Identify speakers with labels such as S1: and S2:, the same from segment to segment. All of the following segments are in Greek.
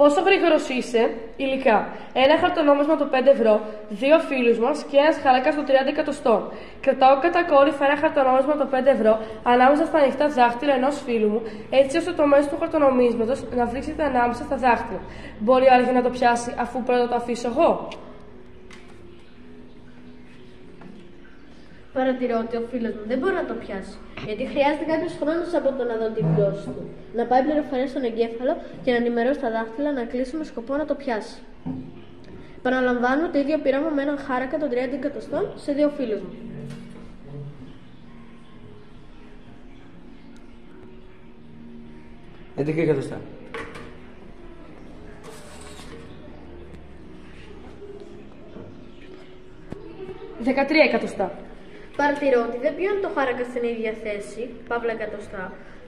S1: Πόσο γρήγορος είσαι, υλικά. Ένα χαρτονόμισμα το 5 ευρώ, 2 φίλους μας και ένας χαράκας το 30 εκατοστών. Κρατάω κατακόρυφα ένα χαρτονόμισμα το 5 ευρώ ανάμεσα στα ανοιχτά δάχτυλα ενός φίλου μου, έτσι ώστε το μέσο του χαρτονομίσματος να βρίσκεται ανάμεσα στα δάχτυλα. Μπορεί ο άλλος να το πιάσει αφού πρώτα το αφήσω εγώ?
S2: Παρατηρώ ότι ο φίλος μου δεν μπορεί να το πιάσει, γιατί χρειάζεται κάποιος χρόνος από το να δω την πτώση του. Να πάει πληροφορίες στον εγκέφαλο και να ενημερώσει τα δάχτυλα να κλείσει με σκοπό να το πιάσει. Παραλαμβάνω το ίδιο πείραμα με έναν χάρακα των 30 εκατοστών σε 2 φίλους μου.
S3: εκατοστά.
S1: 13 εκατοστά.
S2: Παρατηρώ ότι δεν πιάνει το χάρακα στην ίδια θέση, παύλα εκατοστά.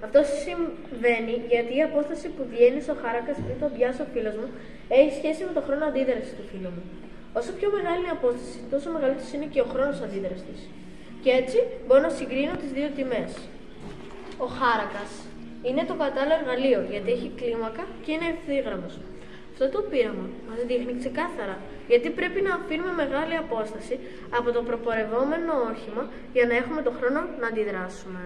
S2: Αυτό συμβαίνει γιατί η απόσταση που βγαίνει στο χάρακα πριν τον πιάσει ο φίλος μου έχει σχέση με το χρόνο αντίδραση του φίλου μου. Όσο πιο μεγάλη είναι η απόσταση, τόσο μεγαλύτερος είναι και ο χρόνος αντίδρασης. Και έτσι μπορώ να συγκρίνω τις δύο τιμές. Ο χάρακας είναι το κατάλληλο εργαλείο γιατί έχει κλίμακα και είναι ευθύγραμμος. Αυτό το πείραμα μας δείχνει ξεκάθαρα γιατί πρέπει να αφήνουμε μεγάλη απόσταση από το προπορευόμενο όχημα για να έχουμε τον χρόνο να αντιδράσουμε.